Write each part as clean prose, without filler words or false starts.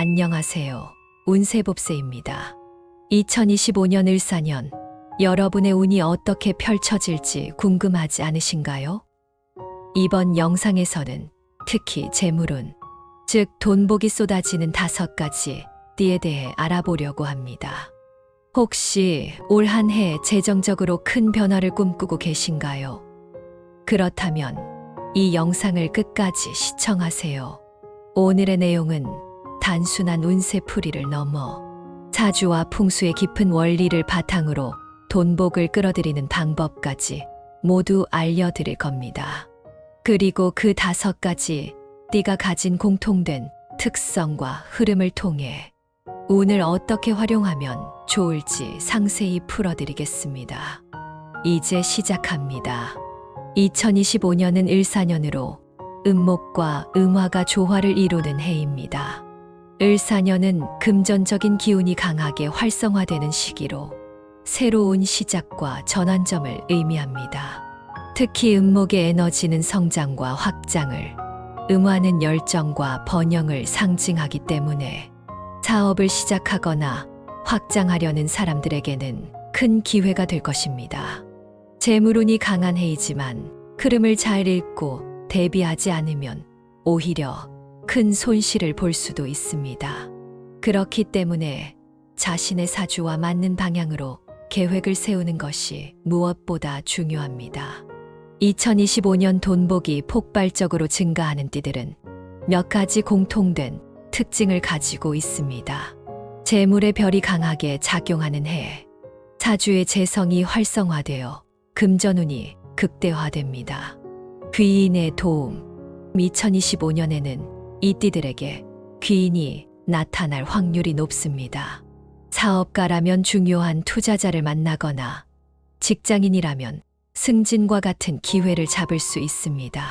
안녕하세요. 운세봅세입니다. 2025년 을사년, 여러분의 운이 어떻게 펼쳐질지 궁금하지 않으신가요? 이번 영상에서는 특히 재물운, 즉 돈복이 쏟아지는 5가지 띠에 대해 알아보려고 합니다. 혹시 올 한 해 재정적으로 큰 변화를 꿈꾸고 계신가요? 그렇다면 이 영상을 끝까지 시청하세요. 오늘의 내용은 단순한 운세풀이를 넘어 사주와 풍수의 깊은 원리를 바탕으로 돈복을 끌어들이는 방법까지 모두 알려드릴 겁니다. 그리고 그 5가지 띠가 가진 공통된 특성과 흐름을 통해 운을 어떻게 활용하면 좋을지 상세히 풀어드리겠습니다. 이제 시작합니다. 2025년은 을사년으로 음목과 음화가 조화를 이루는 해입니다. 을사년은 금전적인 기운이 강하게 활성화되는 시기로 새로운 시작과 전환점을 의미합니다. 특히 음목의 에너지는 성장과 확장을, 음화는 열정과 번영을 상징하기 때문에 사업을 시작하거나 확장하려는 사람들에게는 큰 기회가 될 것입니다. 재물운이 강한 해이지만 흐름을 잘 읽고 대비하지 않으면 오히려 큰 손실을 볼 수도 있습니다. 그렇기 때문에 자신의 사주와 맞는 방향으로 계획을 세우는 것이 무엇보다 중요합니다. 2025년 돈복이 폭발적으로 증가하는 띠들은 몇 가지 공통된 특징을 가지고 있습니다. 재물의 별이 강하게 작용하는 해, 사주의 재성이 활성화되어 금전운이 극대화됩니다. 귀인의 도움, 2025년에는 이 띠들에게 귀인이 나타날 확률이 높습니다. 사업가라면 중요한 투자자를 만나거나 직장인이라면 승진과 같은 기회를 잡을 수 있습니다.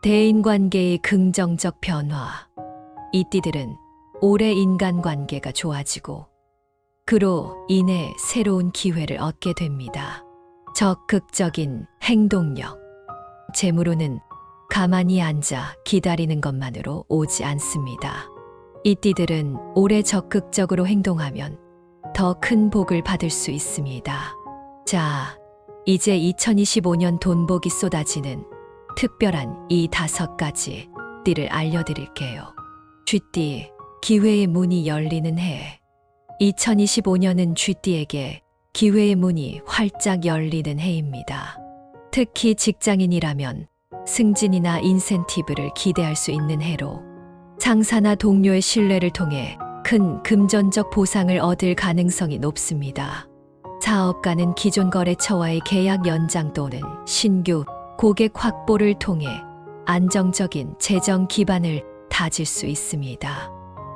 대인관계의 긍정적 변화, 이 띠들은 올해 인간관계가 좋아지고 그로 인해 새로운 기회를 얻게 됩니다. 적극적인 행동력, 재물운은 가만히 앉아 기다리는 것만으로 오지 않습니다. 이 띠들은 올해 적극적으로 행동하면 더 큰 복을 받을 수 있습니다. 자, 이제 2025년 돈복이 쏟아지는 특별한 이 5가지 띠를 알려드릴게요. 쥐띠, 기회의 문이 열리는 해. 2025년은 쥐띠에게 기회의 문이 활짝 열리는 해입니다. 특히 직장인이라면 승진이나 인센티브를 기대할 수 있는 해로 상사나 동료의 신뢰를 통해 큰 금전적 보상을 얻을 가능성이 높습니다. 사업가는 기존 거래처와의 계약 연장 또는 신규 고객 확보를 통해 안정적인 재정 기반을 다질 수 있습니다.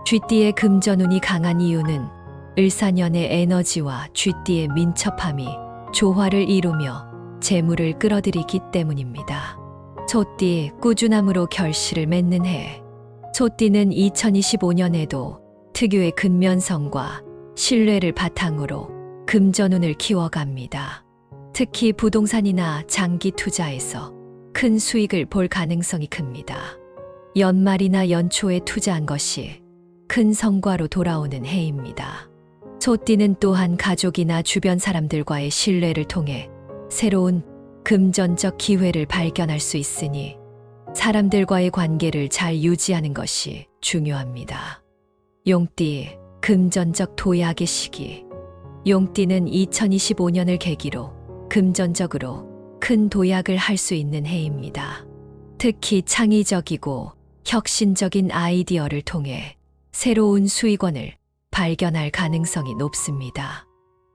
쥐띠의 금전운이 강한 이유는 을사년의 에너지와 쥐띠의 민첩함이 조화를 이루며 재물을 끌어들이기 때문입니다. 소띠, 꾸준함으로 결실을 맺는 해. 소띠는 2025년에도 특유의 근면성과 신뢰를 바탕으로 금전운을 키워갑니다. 특히 부동산이나 장기 투자에서 큰 수익을 볼 가능성이 큽니다. 연말이나 연초에 투자한 것이 큰 성과로 돌아오는 해입니다. 소띠는 또한 가족이나 주변 사람들과의 신뢰를 통해 새로운 금전적 기회를 발견할 수 있으니 사람들과의 관계를 잘 유지하는 것이 중요합니다. 용띠, 금전적 도약의 시기. 용띠는 2025년을 계기로 금전적으로 큰 도약을 할 수 있는 해입니다. 특히 창의적이고 혁신적인 아이디어를 통해 새로운 수익원을 발견할 가능성이 높습니다.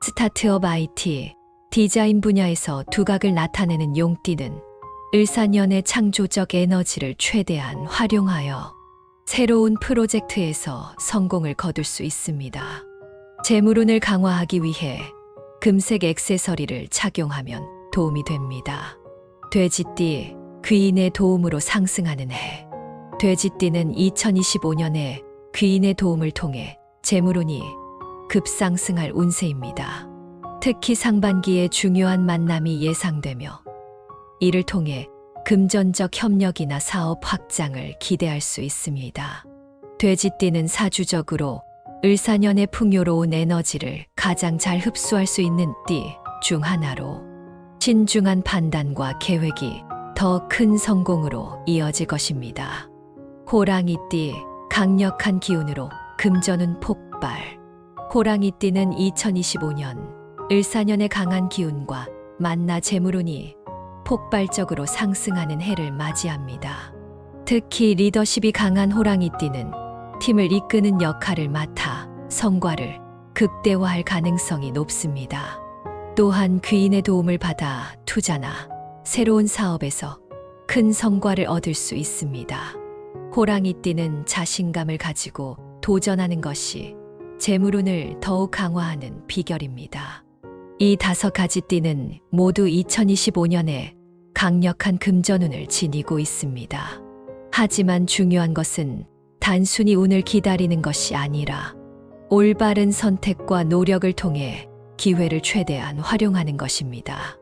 스타트업 IT, 디자인 분야에서 두각을 나타내는 용띠는 을사년의 창조적 에너지를 최대한 활용하여 새로운 프로젝트에서 성공을 거둘 수 있습니다. 재물운을 강화하기 위해 금색 액세서리를 착용하면 도움이 됩니다. 돼지띠, 귀인의 도움으로 상승하는 해. 돼지띠는 2025년에 귀인의 도움을 통해 재물운이 급상승할 운세입니다. 특히 상반기에 중요한 만남이 예상되며 이를 통해 금전적 협력이나 사업 확장을 기대할 수 있습니다. 돼지띠는 사주적으로 을사년의 풍요로운 에너지를 가장 잘 흡수할 수 있는 띠 중 하나로 신중한 판단과 계획이 더 큰 성공으로 이어질 것입니다. 호랑이띠, 강력한 기운으로 금전운 폭발. 호랑이띠는 2025년 을사년의 강한 기운과 만나 재물운이 폭발적으로 상승하는 해를 맞이합니다. 특히 리더십이 강한 호랑이띠는 팀을 이끄는 역할을 맡아 성과를 극대화할 가능성이 높습니다. 또한 귀인의 도움을 받아 투자나 새로운 사업에서 큰 성과를 얻을 수 있습니다. 호랑이띠는 자신감을 가지고 도전하는 것이 재물운을 더욱 강화하는 비결입니다. 이 5가지 띠는 모두 2025년에 강력한 금전운을 지니고 있습니다. 하지만 중요한 것은 단순히 운을 기다리는 것이 아니라 올바른 선택과 노력을 통해 기회를 최대한 활용하는 것입니다.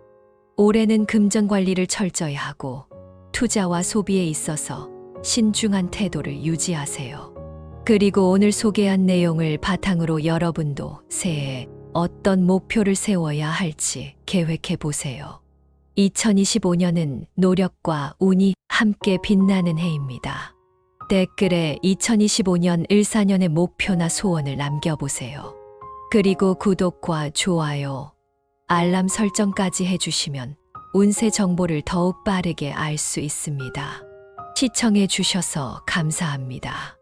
올해는 금전 관리를 철저히 하고 투자와 소비에 있어서 신중한 태도를 유지하세요. 그리고 오늘 소개한 내용을 바탕으로 여러분도 새해에 어떤 목표를 세워야 할지 계획해 보세요. 2025년은 노력과 운이 함께 빛나는 해입니다. 댓글에 2025년 을사년의 목표나 소원을 남겨보세요. 그리고 구독과 좋아요, 알람 설정까지 해주시면 운세 정보를 더욱 빠르게 알 수 있습니다. 시청해 주셔서 감사합니다.